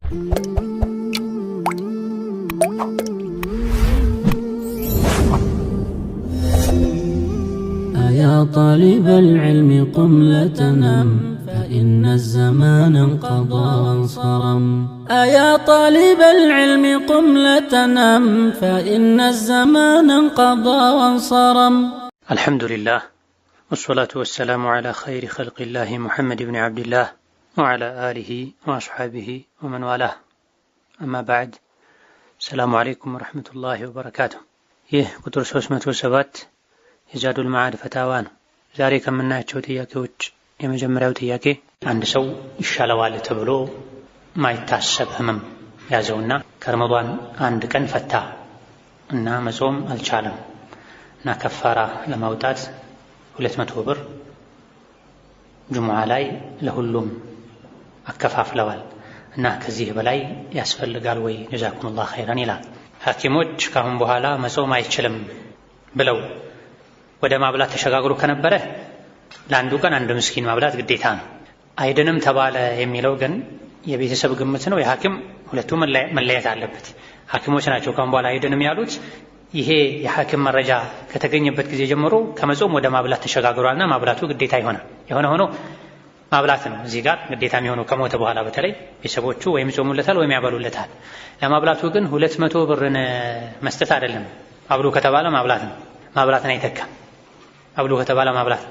يا طالب العلم قم لا تنام فإن الزمان انقضى وانصرم يا طالب العلم قم لا تنام فإن الزمان انقضى وانصرم. الحمد لله والصلاة والسلام على خير خلق الله محمد بن عبد الله وعلى آله وأصحابه ومن والاه. أما بعد، السلام عليكم ورحمة الله وبركاته. ቁጥር 307 የዛዱል መዓድ ፈታዋ ነው። ዛሬ ከምናያቸው ጥያቄዎች የመጀመሪያው ጥያቄ አንድ ሰው ይሻለዋል ተብሎ ማይታሰብ ህመም ያዘውና ከረመዳን አንድ ቀን ፈታ እና መጾም አልቻለም እና ከፋራ ለማውጣት 200 ብር ጁሙዓ ላይ ለሁሉም አከፋፍለዋል እና ከዚህ በላይ ያስፈልጋል ወይ? ጀዛኩሙላህ ኸይራን ይላል። ሐኪሞች ካሁን በኋላ መጾም አይችልም ብለው ወደ ማብላት ተሸጋግሮ ከነበረ ለአንዱ ቀን አንድ ምስኪን ማብላት ግዴታ ነው። አይድንም ተባለ የሚለው ግን የቤተሰብ ግምት ነው። የሐኪም ሁለቱም መለየት አለበት። ሐኪሞች ናቸው ካሁን በኋላ አይድንም ያሉት። ይሄ የሐኪም መረጃ ከተገኘበት ጊዜ ጀምሮ ከመጾም ወደ ማብላት ተሸጋግሯልና ማብላቱ ግዴታ ይሆናል። የሆነ ሆኖ ማብላት ነው እዚህ ጋር ግዴታ የሚሆነው ከሞተ በኋላ በተለይ ቤተሰቦቹ ወይም ጾሙለታል ወይም ያበሉለታል። ለማብላቱ ግን 200 ብርን መስጠት አይደለም። አብሉ ከተባለ ማብላት ነው። ማብላትን አይተካም። አብሉ ከተባለ ማብላት።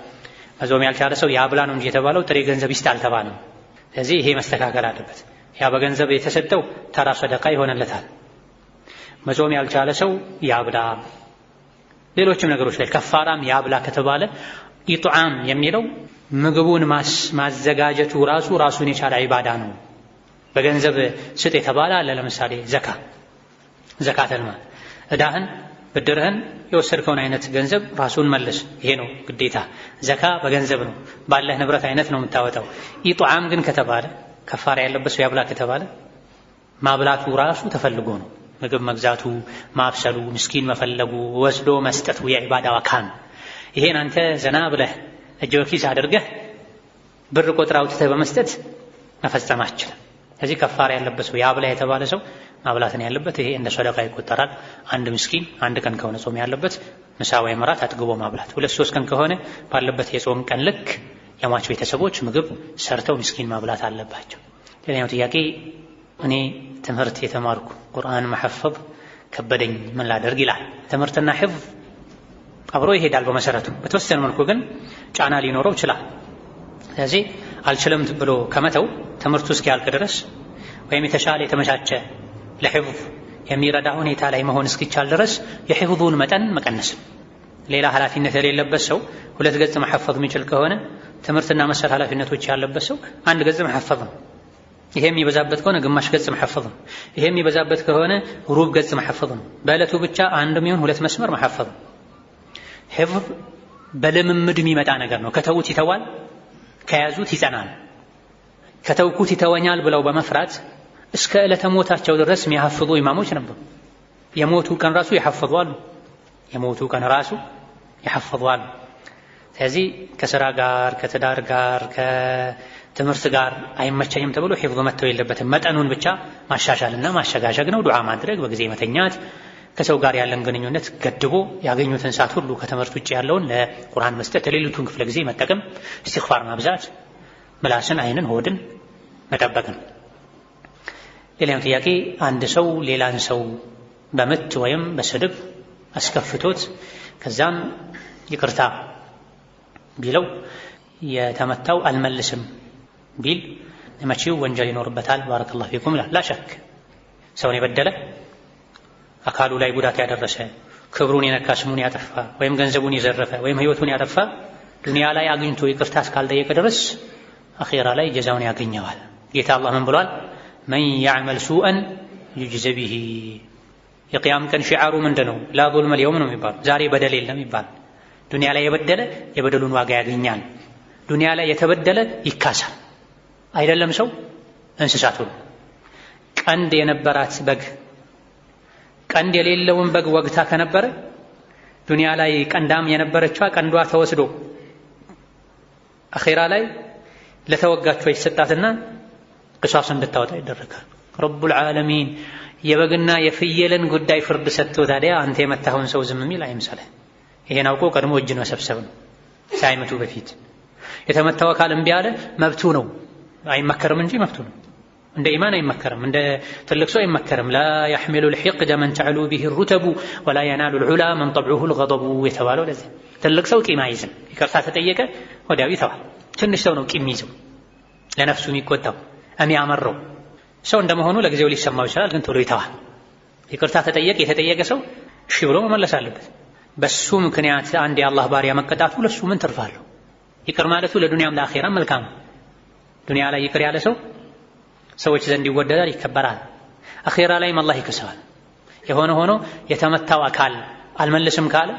መጾም ያልቻለ ሰው ያብላ ነው እንጂ የተባለው ጥሬ ገንዘብ ይስጥ አልተባለም። ስለዚህ ይሄ መስተካከል አለበት። ያ በገንዘብ የተሰጠው ተራ ሰደቃ ይሆንለታል። መጾም ያልቻለ ሰው ያብላ። ሌሎችም ነገሮች ላይ ከፋራም ያብላ ከተባለ ኢጥዓም የሚለው ምግቡን ማዘጋጀቱ ራሱን የቻለ ዒባዳ ነው። በገንዘብ ስጥ የተባለ አለ። ለምሳሌ ዘካተል ማል እዳህን ብድርህን የወሰድከውን አይነት ገንዘብ ራሱን መልስ። ይሄ ነው ግዴታ። ዘካ በገንዘብ ነው፣ ባለህ ንብረት አይነት ነው የምታወጣው። ኢጥዓም ግን ከተባለ ከፋራ ያለበት ሰው ያብላ ከተባለ ማብላቱ ራሱ ተፈልጎ ነው። ምግብ መግዛቱ፣ ማብሰሉ፣ ምስኪን መፈለጉ፣ ወስዶ መስጠቱ የዒባዳው አካል። ይሄን አንተ ዘና ብለህ እጅ በኪስ አድርገህ ብር ቆጥረህ አውጥተህ በመስጠት መፈጸም አትችልም። ስለዚህ ከፋራ ያለበት ሰው ያብላ የተባለ ሰው ማብላትን ያለበት ይሄ እንደ ሰደቃ ይቆጠራል። አንድ ምስኪን አንድ ቀን ከሆነ ጾም ያለበት ምሳ ወይም እራት አጥግቦ ማብላት። 2-3 ቀን ከሆነ ባለበት የጾም ቀን ልክ የሟች ቤተሰቦች ምግብ ሰርተው ምስኪን ማብላት አለባቸው። ሌላኛው ጥያቄ እኔ ትምህርት የተማርኩ ቁርአን መሐፈዝ ከበደኝ ምን ላደርግ ይላል። ትምህርትና ሒፍዝ አብሮ ይሄዳል በመሰረቱ። በተወሰነ መልኩ ግን ጫና ሊኖረው ይችላል። ስለዚህ አልችልም ብሎ ከመተው ትምህርቱ እስኪያልቅ ድረስ ወይም የተሻለ የተመቻቸ ለሒፍዝ የሚረዳ ሁኔታ ላይ መሆን እስኪቻል ድረስ የሒፍዙን መጠን መቀነስ። ሌላ ኃላፊነት የሌለበት ሰው 2 ገጽ መሐፈዝ የሚችል ከሆነ ትምህርትና መሰል ኃላፊነቶች ያለበት ሰው 1 ገጽ መሐፈዝ ነው። ይሄ የሚበዛበት ከሆነ ግማሽ ገጽ መሐፈዝ ነው። ይሄ የሚበዛበት ከሆነ ሩብ ገጽ መሐፈዝ ነው። በዕለቱ ብቻ 1 ይሁን 2 መስመር መሐፈዝ ነው። ሒፍዝ በልምምድ የሚመጣ ነገር ነው። ከተውት ይተዋል፣ ከያዙት ይጸናል። ከተውኩት ይተወኛል ብለው በመፍራት እስከ ዕለተ ሞታቸው ድረስ የሚያሐፍዙ ኢማሞች ነበሩ። የሞቱ ቀን ራሱ ያሐፍዟሉ። ስለዚህ ከሥራ ጋር ከትዳር ጋር ከትምህርት ጋር አይመቸኝም ተብሎ ሒፍዝ መተው የለበትም። መጠኑን ብቻ ማሻሻልና ማሸጋሸግ ነው። ዱዓ ማድረግ፣ በጊዜ መተኛት፣ ከሰው ጋር ያለን ግንኙነት ገድቦ ያገኙትን ሰዓት ሁሉ ከትምህርት ውጭ ያለውን ለቁርአን መስጠት፣ የሌሊቱን ክፍለ ጊዜ መጠቀም፣ ኢስቲግፋር ማብዛት፣ ምላስን፣ አይንን፣ ሆድን መጠበቅ ነው። ሌላኛው ጥያቄ አንድ ሰው ሌላን ሰው በምት ወይም በስድብ አስከፍቶት ከዛም ይቅርታ ቢለው የተመታው አልመልስም ቢል መቼው ወንጀል ይኖርበታል? ባረከላሁ ፊኩም ይላል። ላሸክ ሰውን የበደለ አካሉ ላይ ጉዳት ያደረሰ ክብሩን የነካ ስሙን ያጠፋ ወይም ገንዘቡን የዘረፈ ወይም ህይወቱን ያጠፋ ዱንያ ላይ አግኝቶ ይቅርታ እስካልጠየቀ ድረስ አኺራ ላይ ጀዛውን ያገኘዋል። ጌታ አላህ ምን ብሏል? መን ያዕመል ሱአን ዩጅዘ ቢሂ። የቅያም ቀን ሺዓሩ ምንድነው? ላ ዙልመል የውም ነው የሚባለው። ዛሬ በደል የለም ይባላል። ዱንያ ላይ የበደለ የበደሉን ዋጋ ያገኛል። ዱንያ ላይ የተበደለ ይካሳል። አይደለም ሰው እንስሳት ሁሉ። ቀንድ የነበራት በግ ቀንድ የሌለውን በግ ወግታ ከነበረ ዱንያ ላይ ቀንዳም የነበረችዋ ቀንዷ ተወስዶ አኺራ ላይ ለተወጋቿ ይሰጣትና ቅሷስ እንድታወጣ ይደረጋል። ረቡል ዓለሚን የበግና የፍየልን ጉዳይ ፍርድ ሰጥቶ ታዲያ አንተ የመታኸውን ሰው ዝም የሚል አይምሰልህ። ይሄን አውቆ ቀድሞ እጅን መሰብሰብ ነው ሳይመቱ በፊት። የተመታው አካል እምቢ አለ መብቱ ነው፣ አይመከርም እንጂ መብቱ ነው። እንደ ኢማን አይመከርም፣ እንደ ትልቅ ሰው አይመከርም። ላ يحمل الحقد من تعلو به الرتب ولا ينال العلا من طبعه الغضب የተባለው ለዚህ። ትልቅ ሰው ቂም አይዝም፣ ይቅርታ ተጠየቀ ወዲያው ይተዋል። ትንሽ ሰው ነው ቂም ይዘው ለነፍሱ የሚቆጣው የሚያመረው። ሰው እንደመሆኑ ለጊዜው ሊሰማው ይችላል፣ ግን ቶሎ ይተዋል። ይቅርታ ተጠየቀ፣ የተጠየቀ ሰው እሺ ብሎ መመለስ አለበት። በሱ ምክንያት አንድ የአላህ ባሪያ መቀጣቱ ለሱ ምን ትርፋለሁ? ይቅር ማለቱ ለዱንያም ለአኺራም መልካም ነው። ዱንያ ላይ ይቅር ያለ ሰው ሰዎች ዘንድ ይወደዳል፣ ይከበራል። አኺራ ላይም አላህ ይከሰዋል። የሆነ ሆኖ የተመታው አካል አልመልስም ካለ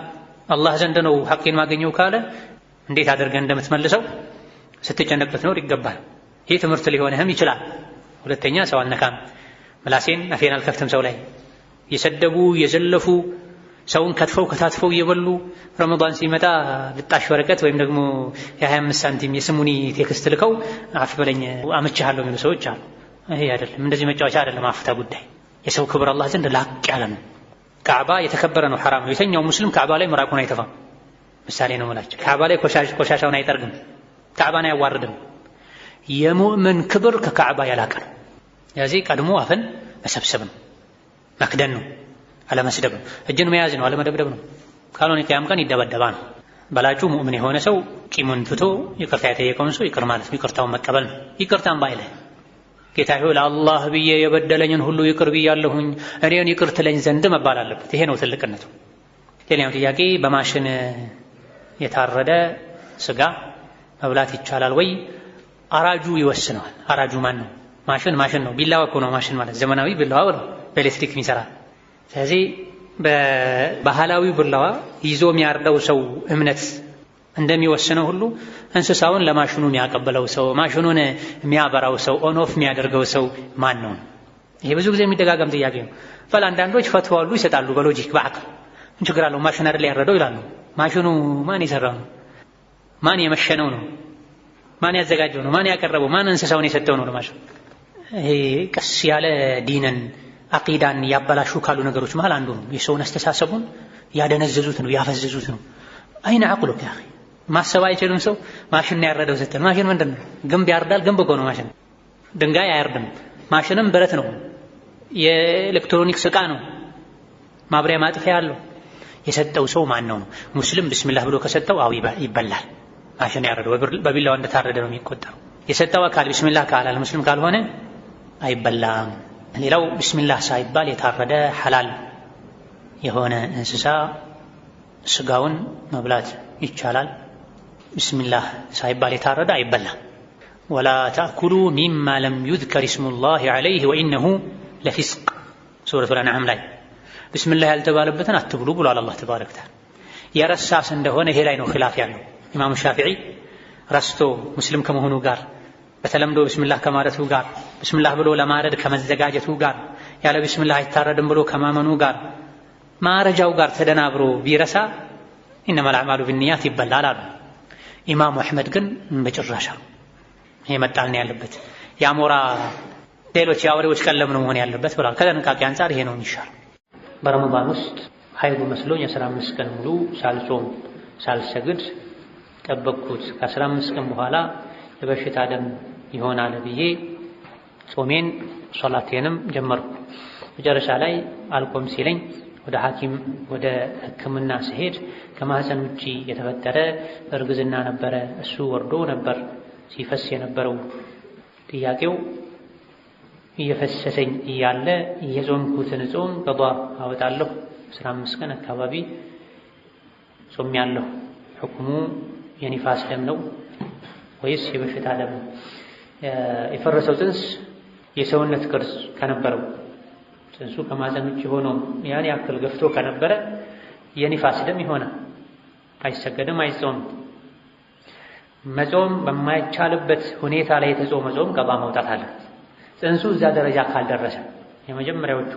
አላህ ዘንድ ነው ሐቄን ማገኘው ካለ እንዴት አድርገን እንደምትመልሰው ስትጨነቅ ልትኖር ይገባል። ይህ ትምህርት ሊሆንህም ይችላል። ሁለተኛ ሰው አልነካም፣ ምላሴን አፌን አልከፍትም። ሰው ላይ የሰደቡ የዘለፉ ሰውን ከትፈው ከታትፈው እየበሉ ረመዳን ሲመጣ ልጣሽ ወረቀት ወይም ደግሞ የ25 ሳንቲም የስሙኒ ቴክስት ልከው አፍ በለኝ አመቻለሁ የሚሉ ሰዎች አሉ። ይሄ አይደለም፣ እንደዚህ መጫወቻ አይደለም። አፍታ ጉዳይ የሰው ክብር አላህ ዘንድ ላቅ ያለ ነው። ካዕባ የተከበረ ነው፣ ሐራም ነው። የተኛው ሙስሊም ካዕባ ላይ ምራቁን አይተፋም። ምሳሌ ነው የምላቸው። ካዕባ ላይ ቆሻሻውን አይጠርግም፣ ካዕባን አያዋርድም። የሙእምን ክብር ከካዕባ ያላቀ ነው። ስለዚህ ቀድሞ አፍን መሰብሰብ ነው፣ መክደን ነው፣ አለመስደብ ነው። እጅን መያዝ ነው፣ አለመደብደብ ነው። ካልሆነ ቂያም ቀን ይደበደባ ነው። በላጩ ሙእምን የሆነ ሰው ቂሙን ትቶ ይቅርታ የጠየቀውን ሰው ይቅር ማለት ነው፣ ይቅርታውን መቀበል ነው። ይቅርታን ባይልህ ጌታ ሆይ ለአላህ ብዬ የበደለኝን ሁሉ ይቅር ብያለሁኝ እኔን ይቅር ትለኝ ዘንድ መባል አለበት። ይሄ ነው ትልቅነቱ። ሌላኛው ጥያቄ በማሽን የታረደ ስጋ መብላት ይቻላል ወይ? አራጁ ይወስነዋል። አራጁ ማን ነው? ማሽን ነው። ቢላዋ እኮ ነው ማሽን ማለት፣ ዘመናዊ ቢላዋ ነው፣ በኤሌክትሪክ የሚሰራ። ስለዚህ በባህላዊ ቢላዋ ይዞ የሚያርደው ሰው እምነት እንደሚወስነው ሁሉ እንስሳውን ለማሽኑ የሚያቀበለው ሰው፣ ማሽኑን የሚያበራው ሰው፣ ኦን ኦፍ የሚያደርገው ሰው ማን ነው? ይሄ ብዙ ጊዜ የሚደጋገም ጥያቄ ነው። አንዳንዶች ፈትዋሉ ይሰጣሉ፣ በሎጂክ በአቅል ምን ችግር አለው ማሽን አይደል ያረደው ይላሉ። ማሽኑ ማን የሰራው ነው? ማን የመሸነው ነው? ማን ያዘጋጀው ነው? ማን ያቀረበው? ማን እንስሳውን የሰጠው ነው ለማሽኑ? ይሄ ቀስ ያለ ዲንን አቂዳን ያበላሹ ካሉ ነገሮች መሃል አንዱ ነው። የሰውን አስተሳሰቡን ያደነዘዙት ነው፣ ያፈዘዙት ነው። አይነ አቅሉክ ያ ማሰብ አይችልም ሰው። ማሽን ያረደው ስትል ማሽን ምንድን ነው? ግንብ ያርዳል። ግንብ እኮ ነው ማሽን። ድንጋይ አያርድም። ማሽንም ብረት ነው፣ የኤሌክትሮኒክስ ዕቃ ነው፣ ማብሪያ ማጥፊያ ያለው። የሰጠው ሰው ማን ነው? ሙስሊም ቢስሚላህ ብሎ ከሰጠው አው ይበላል። ማሽን ያረደው በቢላዋ እንደታረደ ነው የሚቆጠረው። የሰጠው አካል ቢስሚላህ ካላለ ሙስሊም ካልሆነ አይበላም። ሌላው ቢስሚላህ ሳይባል የታረደ ሐላል የሆነ እንስሳ ስጋውን መብላት ይቻላል። ቢስሚላህ ሳይባል የታረደ አይበላም። ወላ ተእኩሉ ሚማ ለም ዩዝከር ስሙላሂ ዐለይሂ ወኢነሁ ለፊስቅ ሱረቱል አንዓም ላይ ቢስሚላህ ያልተባለበትን አትብሉ ብሏል አላህ ተባረከ ወተዓላ። የረሳስ እንደሆነ ይሄ ላይ ነው ኺላፍ ያለው። ኢማሙ ሻፊዒ ረስቶ ሙስሊም ከመሆኑ ጋር በተለምዶ ቢስሚላህ ከማለቱ ጋር ቢስሚላህ ብሎ ለማረድ ከመዘጋጀቱ ጋር ያለ ቢስሚላህ አይታረድም ብሎ ከማመኑ ጋር ማረጃው ጋር ተደናብሮ ቢረሳ ኢነመል አዕማሉ ቢንኒያት ይበላል አሉ። ኢማሙ አሕመድ ግን በጭራሽ ይሄ መጣል ነው ያለበት፣ የአሞራ ሌሎች የአውሬዎች ቀለም ነው መሆን ያለበት ብለዋል። ከጥንቃቄ አንጻር ይሄ ነው የሚሻለው። በረመዳን ውስጥ ሀይዱ መስሎኝ 15 ቀን ሙሉ ሳልጾም ሳልሰግድ ጠበቅኩት። ከ15 ቀን በኋላ የበሽታ ደም ይሆናል ብዬ ጾሜን ሶላቴንም ጀመርኩ። መጨረሻ ላይ አልቆም ሲለኝ ወደ ሐኪም ወደ ሕክምና ስሄድ ከማህፀን ውጪ የተፈጠረ እርግዝና ነበረ። እሱ ወርዶ ነበር ሲፈስ የነበረው። ጥያቄው እየፈሰሰኝ እያለ የጾምኩትን ጾም ቀዷ አወጣለሁ። 15 ቀን አካባቢ ጾሜያለሁ። ሕክሙ የኒፋስ ደም ነው ወይስ የበሽታ ደም? የፈረሰው ጽንስ የሰውነት ቅርጽ ከነበረው ጽንሱ ከማህፀን ውጭ ሆኖ ያን ያክል ገፍቶ ከነበረ የኒፋስ ደም ይሆናል። አይሰገድም፣ አይጾምም። መጾም በማይቻልበት ሁኔታ ላይ የተጾመ ጾም ቀዷ መውጣት አለ። ጽንሱ እዛ ደረጃ ካልደረሰ የመጀመሪያዎቹ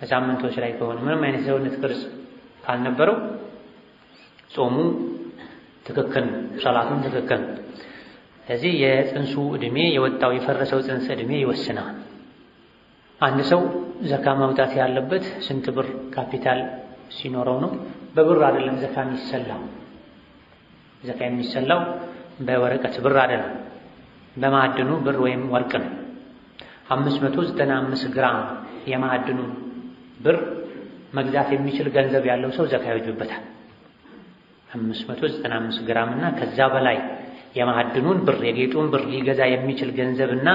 ሳምንቶች ላይ ከሆነ ምንም አይነት የሰውነት ቅርጽ ካልነበረው ጾሙ ትክክል፣ ሰላቱን ትክክል። ስለዚህ የጽንሱ ዕድሜ የወጣው የፈረሰው ጽንስ ዕድሜ ይወስናል። አንድ ሰው ዘካ ማውጣት ያለበት ስንት ብር ካፒታል ሲኖረው ነው? በብር አይደለም ዘካ የሚሰላው። ዘካ የሚሰላው በወረቀት ብር አይደለም፣ በማዕድኑ ብር ወይም ወርቅ ነው። 595 ግራም የማዕድኑ ብር መግዛት የሚችል ገንዘብ ያለው ሰው ዘካ ይወጅበታል። 595 ግራም እና ከዛ በላይ የማዕድኑን ብር የጌጡን ብር ሊገዛ የሚችል ገንዘብና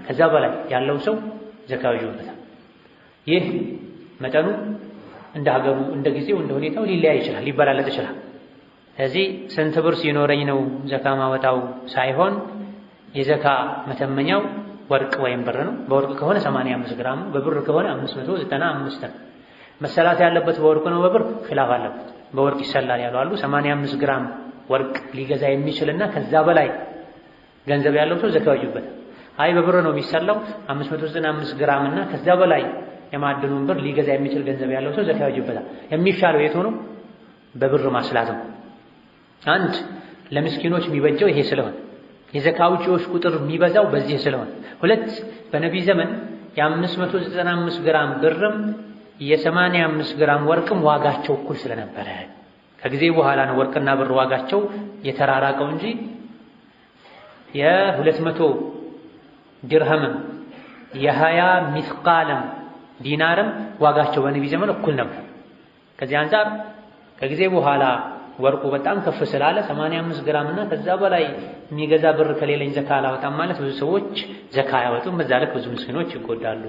ከዛ በላይ ያለው ሰው ዘካ ይወጅበታል። ይህ መጠኑ እንደ ሀገሩ፣ እንደ ጊዜው፣ እንደ ሁኔታው ሊለያይ ይችላል፣ ሊበላለጥ ይችላል። ስለዚህ ስንት ብር ሲኖረኝ ነው ዘካ ማወጣው ሳይሆን የዘካ መተመኛው ወርቅ ወይም ብር ነው። በወርቅ ከሆነ 85 ግራም ነው፣ በብር ከሆነ 595 ነው። መሰላት ያለበት በወርቅ ነው በብር ኺላፍ አለበት። በወርቅ ይሰላል ያሉ አሉ። 85 ግራም ወርቅ ሊገዛ የሚችልና ከዛ በላይ ገንዘብ ያለው ሰው ዘካ ይወጅበታል። አይ በብር ነው የሚሰላው 595 ግራም እና ከዛ በላይ የማዕድኑን ብር ሊገዛ የሚችል ገንዘብ ያለው ሰው ዘካ ይወጅበታል። የሚሻለው የቱ ነው? በብር ማስላት ነው። አንድ ለምስኪኖች የሚበጀው ይሄ ስለሆነ የዘካ አውጪዎች ቁጥር የሚበዛው በዚህ ስለሆነ፣ ሁለት በነቢ ዘመን የ595 ግራም ብርም የ85 ግራም ወርቅም ዋጋቸው እኩል ስለነበረ ከጊዜ በኋላ ነው ወርቅና ብር ዋጋቸው የተራራቀው እንጂ የ200 ድርሃምም የ20 ሚስቃልም ዲናርም ዋጋቸው በነቢ ዘመን እኩል ነበር። ከዚህ አንፃር ከጊዜ በኋላ ወርቁ በጣም ከፍ ስላለ 85 ግራም እና ከዛ በላይ የሚገዛ ብር ከሌለኝ ዘካ አላወጣም ማለት ብዙ ሰዎች ዘካ አያወጡም። በዛ ልክ ብዙ ምስኪኖች ይጎዳሉ።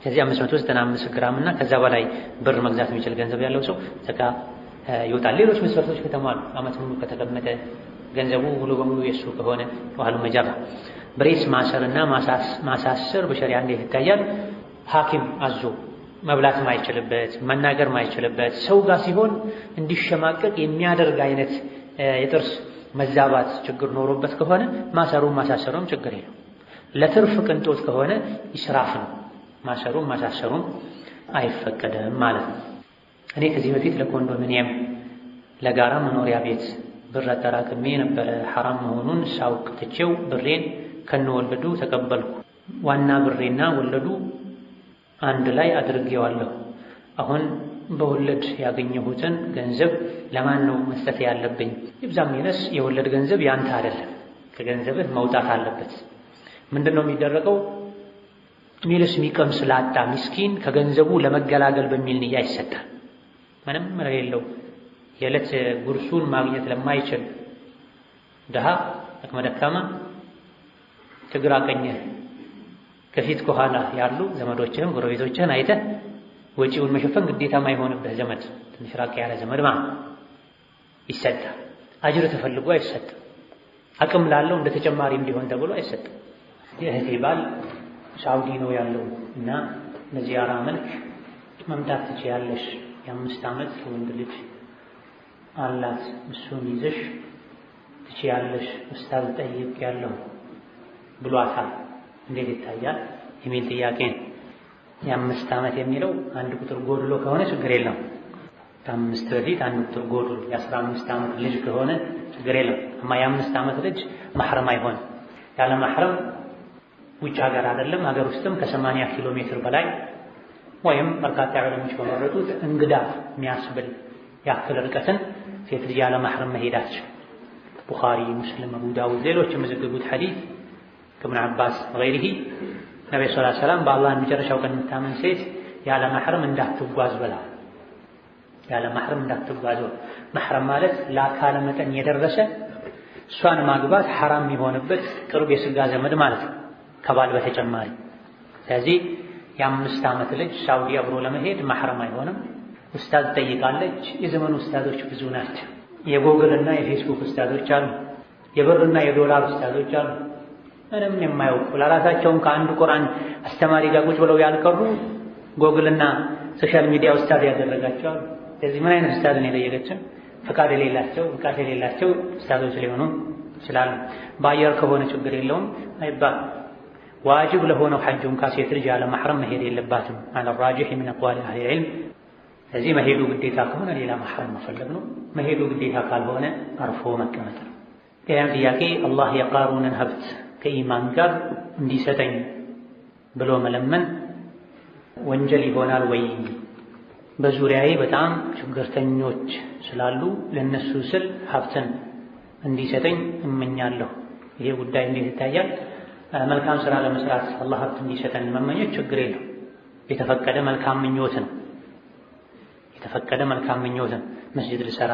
ከዚህ 595 ግራም እና ከዛ በላይ ብር መግዛት የሚችል ገንዘብ ያለው ሰው ዘካ ይወጣል። ሌሎች መስፈርቶች ከተሟሉ ዓመት ሙሉ ከተቀመጠ ገንዘቡ ሙሉ በሙሉ የሱ ከሆነ ወህሉ መጃባ ብሬስ ማሰርና ማሳሰር በሸሪዓ እንዴት ይታያል? ሐኪም አዞ መብላት ማይችልበት መናገር ማይችልበት ሰው ጋር ሲሆን እንዲሸማቀቅ የሚያደርግ አይነት የጥርስ መዛባት ችግር ኖሮበት ከሆነ ማሰሩም ማሳሰሩም ችግር የለው። ለትርፍ ቅንጦት ከሆነ ይስራፍ ነው። ማሰሩም ማሳሰሩም አይፈቀድም ማለት ነው። እኔ ከዚህ በፊት ለኮንዶሚኒየም ለጋራ መኖሪያ ቤት ብር አጠራቅሜ የነበረ ሐራም መሆኑን ሳውቅ ትቼው ብሬን ከነወለዱ ተቀበልኩ። ዋና ብሬና ወለዱ አንድ ላይ አድርጌዋለሁ። አሁን በወለድ ያገኘሁትን ገንዘብ ለማን ነው መስጠት ያለብኝ? ይብዛም ይነስ የወለድ ገንዘብ ያንተ አይደለም፣ ከገንዘብህ መውጣት አለበት። ምንድነው የሚደረገው? ሚልስ የሚቀምስ ላጣ ምስኪን ከገንዘቡ ለመገላገል በሚል ንያ ይሰጣል። ምንም የሌለው የዕለት ጉርሱን ማግኘት ለማይችል ድሃ፣ አቅመ ደካማ፣ ችግር አቀኘህ ከፊት ከኋላ ያሉ ዘመዶችህም ጎረቤቶችህን አይተህ ወጪውን መሸፈን ግዴታ ማይሆንብህ ዘመድ፣ ትንሽ ራቅ ያለ ዘመድ ማለት ይሰጣል። አጅር ተፈልጎ አይሰጥም። አቅም ላለው እንደ ተጨማሪ እንዲሆን ተብሎ አይሰጥም። የእህቴ ባል ሳውዲ ነው ያለው እና ለዚያራ መልክ መምጣት ትችያለሽ፣ የ5 ዓመት ወንድ ልጅ አላት፣ እሱን ይዘሽ ትችያለሽ፣ ኡስታዝ ጠይቅ ያለው ብሏታል። እንዴት ይታያል የሚል ጥያቄ ነው። የ5 ዓመት የሚለው አንድ ቁጥር ጎድሎ ከሆነ ችግር የለም። ከ5 በፊት አንድ ቁጥር ጎድሎ የ15 ዓመት ልጅ ከሆነ ችግር የለም። እማ የ5 ዓመት ልጅ ማህረም አይሆንም። ያለ ማህረም ውጭ ሀገር አይደለም ሀገር ውስጥም ከ80 ኪሎ ሜትር በላይ ወይም በርካታ ዑለሞች በመረጡት እንግዳ የሚያስብል ያክል ርቀትን ሴት ልጅ ያለ ማህረም መሄድ አትችልም። ቡኻሪ፣ ሙስሊም፣ አቡ ዳውድ ሌሎች የመዘገቡት ሐዲስ ከኢብኑ አባስ ወገይሪሂ ነብዩ ሰለላሁ ዐለይሂ ወሰለም በአላህ መጨረሻው ቀን የምታመን ሴት ያለ ማህረም እንዳትጓዝ ብላ ያለ ማህረም እንዳትጓዝ። ማህረም ማለት ለአካለ መጠን የደረሰ እሷን ማግባት ሐራም የሚሆንበት ቅርብ የስጋ ዘመድ ማለት ነው ከባል በተጨማሪ። ስለዚህ የ5 ዓመት ልጅ ሳውዲ አብሮ ለመሄድ ማህረም አይሆንም። ኡስታዝ ጠይቃለች። የዘመኑ ኡስታዞች ብዙ ናቸው። የጎግል እና የፌስቡክ ኡስታዞች አሉ። የብርና የዶላር ኡስታዞች አሉ። ምንም የማያውቁ ለራሳቸውም ከአንድ ቁርአን አስተማሪ ጋር ቁጭ ብለው ያልቀሩ ጎግልና ሶሻል ሚዲያ ኡስታዝ ያደረጋቸው። ስለዚህ ምን አይነት ኡስታዝ ነው የጠየቀችው? ፍቃድ የሌላቸው ኡስታዞች ሊሆኑ ይችላሉ። በአየር ከሆነ ችግር የለውም አይባል። ዋጅብ ለሆነው ሐጅም ካሴት ልጅ ያለ ማህረም መሄድ የለባትም አለ ራጂህ ሚን አቅዋል አህሊ ዒልም። ስለዚህ መሄዱ ግዴታ ከሆነ ሌላ ማህረም መፈለግ ነው። መሄዱ ግዴታ ካልሆነ አርፎ መቀመጥ ነው። ሌላም ጥያቄ አላህ የቃሩንን ሀብት ከኢማን ጋር እንዲሰጠኝ ብሎ መለመን ወንጀል ይሆናል ወይ? በዙሪያዬ በጣም ችግርተኞች ስላሉ ለነሱ ስል ሀብትን እንዲሰጠኝ እመኛለሁ። ይሄ ጉዳይ እንዴት ይታያል? መልካም ስራ ለመስራት አላህ ሀብት እንዲሰጠን መመኘት ችግር የለው። የተፈቀደ መልካም ምኞት ነው። የተፈቀደ መልካም ምኞት ነው። መስጂድ ልሰራ፣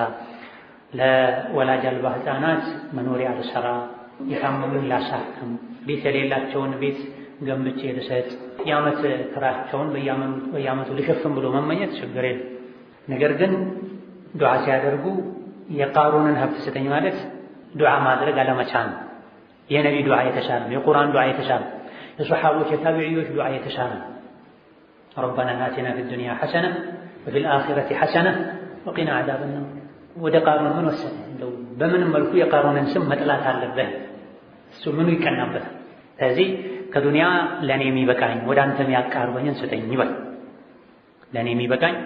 ለወላጅ አልባ ህፃናት መኖሪያ ልሰራ፣ የታመሙን ላሳክም፣ ቤት የሌላቸውን ቤት ገንብቼ ልሰጥ፣ የዓመት ክራቸውን በየዓመቱ ልሸፍን ብሎ መመኘት ችግር የለም። ነገር ግን ዱዓ ሲያደርጉ የቃሩንን ሀብት ስጠኝ ማለት ዱዓ ማድረግ አለመቻል ነው። የነቢ ዱዓ የተሻለ ነው። የቁርአን ዱዓ የተሻለ ነው። የሰሓቦች የታቢዒዎች ዱዓ የተሻለ ነው። ረበና አቲና ፊዱንያ ሐሰነ ወፊል አኺረቲ ሐሰነ ወቂና ዐዛበን ናር። ወደ ቃሩን ምን ወሰደ? እንደው በምንም መልኩ የቃሩንን ስም መጥላት አለብህ? እሱ ምኑ ይቀናበታል? ስለዚህ ከዱንያ ለእኔ የሚበቃኝ ወደ አንተ የሚያቃርበኝን ስጠኝ ይበል። ለእኔ የሚበቃኝ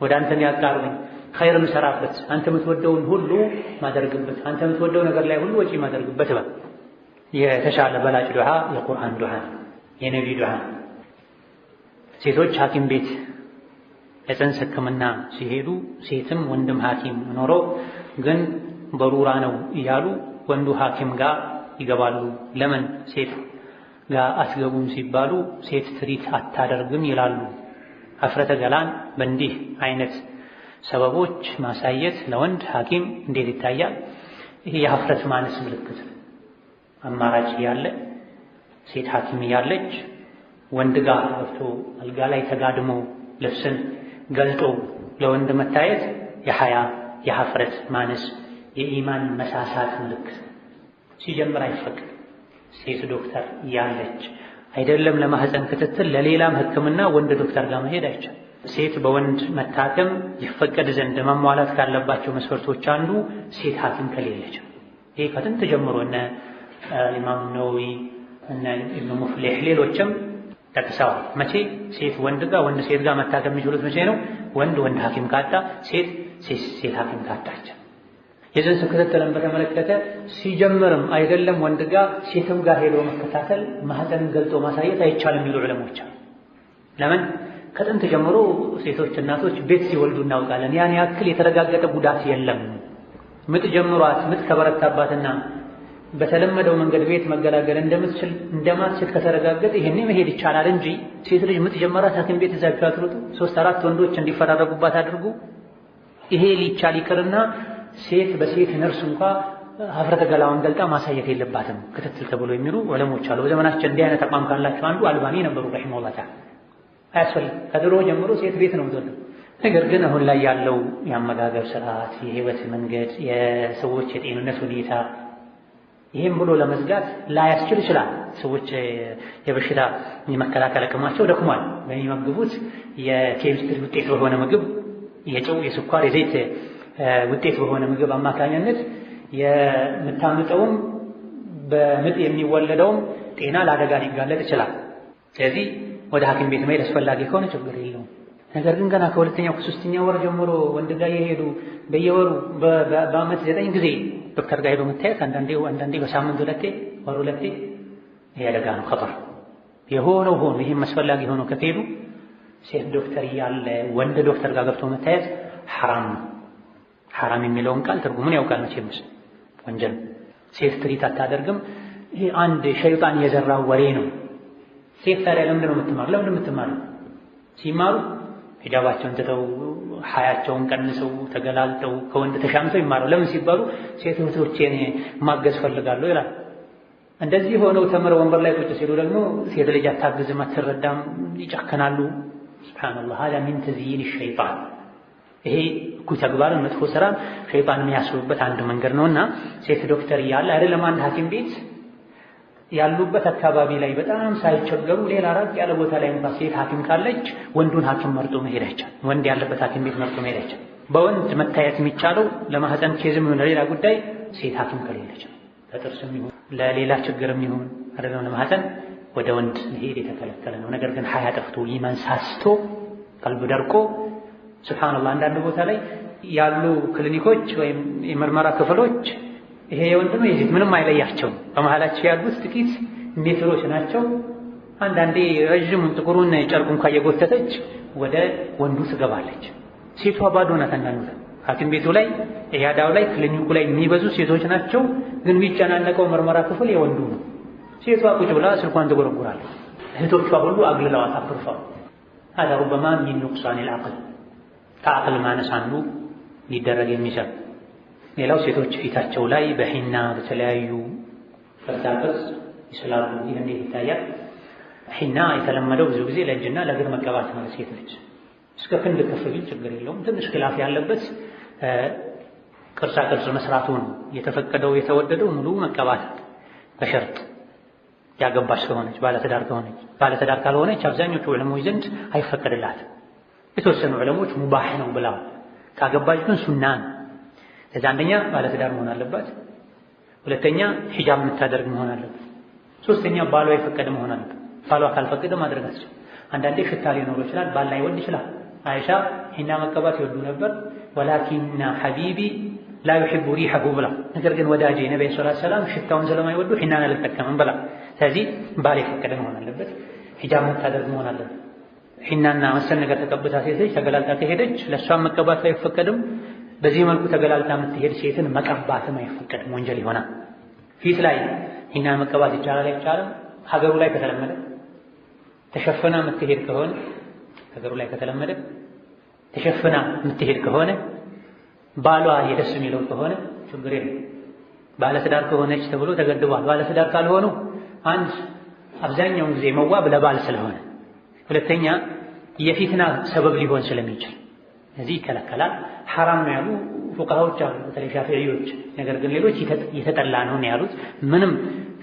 ወደ አንተ የሚያቃርበኝ ኸይር ምሰራበት፣ አንተ የምትወደውን ሁሉ ማደርግበት፣ አንተ የምትወደው ነገር ላይ ሁሉ ወጪ ማደርግበት በል። የተሻለ በላጭ ዱዓ የቁርአን ዱዓ፣ የነቢ ዱዓ። ሴቶች ሐኪም ቤት ለጽንስ ሕክምና ሲሄዱ ሴትም ወንድም ሐኪም ኖሮ ግን በሩራ ነው እያሉ ወንዱ ሐኪም ጋር ይገባሉ። ለምን ሴት ጋር አትገቡም ሲባሉ ሴት ትሪት አታደርግም ይላሉ። ሀፍረተ ገላን በእንዲህ አይነት ሰበቦች ማሳየት ለወንድ ሐኪም እንዴት ይታያል? ይሄ የሀፍረት ማነስ ምልክት ነው። አማራጭ ያለ ሴት ሐኪም ያለች ወንድ ጋር ገብቶ አልጋ ላይ ተጋድሞ ልብስን ገልጦ ለወንድ መታየት የሐያ የሀፍረት ማነስ የኢማን መሳሳት ምልክት ሲጀምር አይፈቅድ። ሴት ዶክተር ያለች አይደለም ለማህፀን ክትትል ለሌላም ሕክምና ወንድ ዶክተር ጋር መሄድ አይቻልም። ሴት በወንድ መታከም ይፈቀድ ዘንድ መሟላት ካለባቸው መስፈርቶች አንዱ ሴት ሐኪም ከሌለች። ይሄ ከጥንት ጀምሮ እነ ኢማም ነወዊ እነ ኢብኑ ሙፍሊህ ሌሎችም ጠቅሰዋል። መቼ ሴት ወንድ ጋር ወንድ ሴት ጋር መታከም የሚችሉት መቼ ነው? ወንድ ሐኪም ካጣ፣ ሴት ሐኪም ካጣች። የጽንስ ክትትልን በተመለከተ ሲጀምርም አይደለም ወንድ ጋር ሴትም ጋር ሄዶ መከታተል ማህፀንን ገልጦ ማሳየት አይቻልም የሚሉ ዑለሞች አሉ። ለምን? ከጥንት ጀምሮ ሴቶች እናቶች ቤት ሲወልዱ እናውቃለን። ያን ያክል የተረጋገጠ ጉዳት የለም። ምጥ ጀምሯት ምጥ ከበረታባትና በተለመደው መንገድ ቤት መገላገል እንደማትችል ከተረጋገጠ ይሄኔ መሄድ ይቻላል እንጂ ሴት ልጅ ምጥ ጀመራት ሐኪም ቤት እዛችሁ አትሩጡ፣ 3-4 ወንዶች እንዲፈራረጉባት አድርጉ። ይሄ ሊቻል ይቅርና ሴት በሴት ነርስ እንኳ ሀፍረተ ገላዋን ገልጣ ማሳየት የለባትም ክትትል ተብሎ የሚሉ ዑለሞች አሉ። በዘመናችን እንዲህ አይነት አቋም ካላቸው አንዱ አልባኒ ነበሩ ረሂመሁላህ ተዓላ። አያስፈልግም። ከድሮ ጀምሮ ሴት ቤት ነው የምትወልደው። ነገር ግን አሁን ላይ ያለው የአመጋገብ ስርዓት፣ የህይወት መንገድ፣ የሰዎች የጤንነት ሁኔታ ይህም ብሎ ለመዝጋት ላያስችል ይችላል። ሰዎች የበሽታ የመከላከል አቅማቸው ደክሟል። በሚመግቡት የኬሚስትሪ ውጤት በሆነ ምግብ፣ የጨው፣ የስኳር፣ የዘይት ውጤት በሆነ ምግብ አማካኝነት የምታምጠውም በምጥ የሚወለደውም ጤና ለአደጋ ሊጋለጥ ይችላል። ስለዚህ ወደ ሐኪም ቤት መሄድ አስፈላጊ ከሆነ ችግር የለውም። ነገር ግን ገና ከሁለተኛው ከሶስተኛው ወር ጀምሮ ወንድ ጋር የሄዱ በየወሩ በዓመት 9 ጊዜ ዶክተር ጋር ሄዶ መታየት፣ አንዳንዴ በሳምንት 2 ወር 2 ይሄ አደጋ ነው፣ ኸጠር። የሆነው ሆኖ ይሄም አስፈላጊ ሆኖ ከተሄዱ ሴት ዶክተር እያለ ወንድ ዶክተር ጋር ገብቶ መታየት ሐራም ነው። ሐራም የሚለውን ቃል ትርጉሙን ያውቃል መቼም ወንጀል። ሴት ትሪት አታደርግም፣ ይሄ አንድ ሸይጣን የዘራው ወሬ ነው። ሴት ታዲያ ለምንድን ነው የምትማሩ? ለምንድን ነው የምትማሩ? ሲማሩ ሂጃባቸውን ትተው ሐያቸውን ቀንሰው ተገላልጠው ከወንድ ተሻምተው ይማሩ። ለምን ሲባሉ ሴት እህቶቼን ማገዝ ፈልጋለሁ ይላል። እንደዚህ ሆነው ተምረው ወንበር ላይ ቁጭ ሲሉ ደግሞ ሴት ልጅ አታግዝም፣ አትረዳም፣ ይጨከናሉ። ሱብሃንአላህ هذا من تزيين الشيطان። ይሄ እኩይ ተግባርን መጥፎ ስራን ሸይጣን የሚያስቡበት አንድ መንገድ ነውና ሴት ዶክተር እያለ አይደለም አንድ ሐኪም ቤት ያሉበት አካባቢ ላይ በጣም ሳይቸገሩ ሌላ ራቅ ያለ ቦታ ላይ እንኳን ሴት ሐኪም ካለች ወንዱን ሐኪም መርጦ መሄድ አይቻልም። ወንድ ያለበት ሐኪም ቤት መርጦ መሄድ አይቻልም። በወንድ መታየት የሚቻለው ለማህፀን ኬዝም ይሁን ለሌላ ጉዳይ ሴት ሐኪም ከሌለች፣ ለጥርስም ይሁን ለሌላ ችግርም ይሁን አይደለም ለማህፀን ወደ ወንድ መሄድ የተከለከለ ነው። ነገር ግን ሐያ ጠፍቶ ኢማን ሳስቶ ቀልብ ደርቆ ሱብሃንአላህ አንዳንድ ቦታ ላይ ያሉ ክሊኒኮች ወይም የምርመራ ክፍሎች ይሄ የወንድ ነው የሴት ምንም አይለያቸውም። በመሃላቸው ያሉት ጥቂት ሜትሮች ናቸው። አንዳንዴ ረጅሙን ጥቁሩን ጨርቁን ካየጎተተች ወደ ወንዱ ትገባለች። ሴቷ ባዶ ናት። አንዳንዱ ሐኪም ቤቱ ላይ ኢያዳው ላይ ክሊኒኩ ላይ የሚበዙ ሴቶች ናቸው፣ ግን የሚጨናነቀው ምርመራ ክፍል የወንዱ ነው። ሴቷ ቁጭ ብላ ስልኳን ትጎረጉራለች። እህቶቿ ሁሉ አግልለዋት አፍርፈው هذا ربما من نقصان العقل ከአቅል ማነስ አንዱ ሊደረግ የሚችል። ሌላው ሴቶች ፊታቸው ላይ በሂና በተለያዩ ቅርጻቅርጽ ይስላሉ። ይህ እንዴት ይታያል? ሂና የተለመደው ብዙ ጊዜ ለእጅና ለእግር መቀባት ነው። ሴት ልጅ እስከ ክንድ ከፍ ቢል ችግር የለውም። ትንሽ ኺላፍ ያለበት ቅርጻቅርጽ መስራቱ ነው። የተፈቀደው የተወደደው ሙሉ መቀባት በሸርጥ ያገባች ከሆነች ባለትዳር ከሆነች። ባለትዳር ካልሆነች አብዛኞቹ ዑለሞች ዘንድ አይፈቀድላትም። የተወሰኑ ዑለሞች ሙባህ ነው ብለው፣ ካገባች ግን ሱና ነው። ለዛ አንደኛ ባለትዳር መሆን አለባት፣ ሁለተኛ ሒጃብ የምታደርግ መሆን አለባት፣ ሶስተኛ ባሏ የፈቀደ መሆን አለበት። ባሏ ካልፈቀደ ማድረግ አትችልም። አንዳንዴ ሽታ ሊኖረው ይችላል፣ ባል ላይ ይወድ ይችላል። አይሻ ሂና መቀባት ይወዱ ነበር፣ ወላኪና ሐቢቢ ላ ዩሂቡ ሪሐሁ ብላ፣ ነገር ግን ወዳጄ ነብዩ ሰለላሁ ዐለይሂ ወሰለም ሽታውን ስለማይወዱ ሂናን አልጠቀምም ብላ። ስለዚህ ባል የፈቀደ መሆን አለበት፣ ሒጃብ የምታደርግ መሆን አለበት። ሂናና መሰል ነገር ተቀብታ ሴት ልጅ ተገላልጣ ከሄደች ለእሷም መቀባት አይፈቀድም። በዚህ መልኩ ተገላልጣ የምትሄድ ሴትን መቀባትም አይፈቀድም፣ ወንጀል ይሆናል። ፊት ላይ ሂና መቀባት ይቻላል አይቻልም? ሀገሩ ላይ ከተለመደ ተሸፍና የምትሄድ ከሆነ ሀገሩ ላይ ከተለመደ ተሸፍና የምትሄድ ከሆነ ባሏ የደስ የሚለው ከሆነ ችግር የለም። ባለትዳር ከሆነች ተብሎ ተገድቧል። ባለትዳር ካልሆኑ አንድ አብዛኛውን ጊዜ መዋብ ለባል ስለሆነ፣ ሁለተኛ የፊትና ሰበብ ሊሆን ስለሚችል እዚህ ይከለከላል። ሐራም ነው ያሉ ፉቃሃዎች አሉ፣ በተለይ ሻፊዒዎች። ነገር ግን ሌሎች የተጠላ ነው ያሉት። ምንም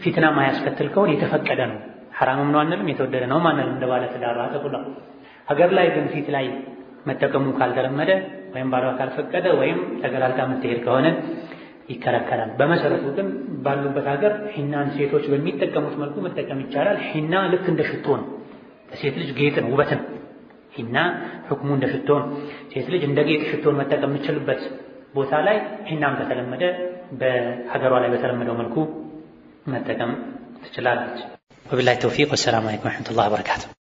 ፊትና ማያስከትል ከሆነ የተፈቀደ ነው። ሐራምም ነው አንልም፣ የተወደደ ነው አንልም። እንደ ባለትዳር ተቁላ ሀገር ላይ ግን ፊት ላይ መጠቀሙ ካልተለመደ ወይም ባሏ ካልፈቀደ ወይም ተገላልጣ የምትሄድ ከሆነ ይከለከላል። በመሰረቱ ግን ባሉበት ሀገር ሂናን ሴቶች በሚጠቀሙት መልኩ መጠቀም ይቻላል። ሂና ልክ እንደ ሽቶ ነው፣ ለሴት ልጅ ጌጥ ነው፣ ውበት ነው። ሂና ሁክሙ እንደ ሽቶ ነው። ሴት ልጅ እንደ ጌጥ ሽቶን መጠቀም የምትችልበት ቦታ ላይ ሂናም ከተለመደ በሀገሯ ላይ በተለመደው መልኩ መጠቀም ትችላለች። ወቢላሂ ተውፊቅ። ወሰላሙ አለይኩም ወረሕመቱላሂ ወበረካቱህ።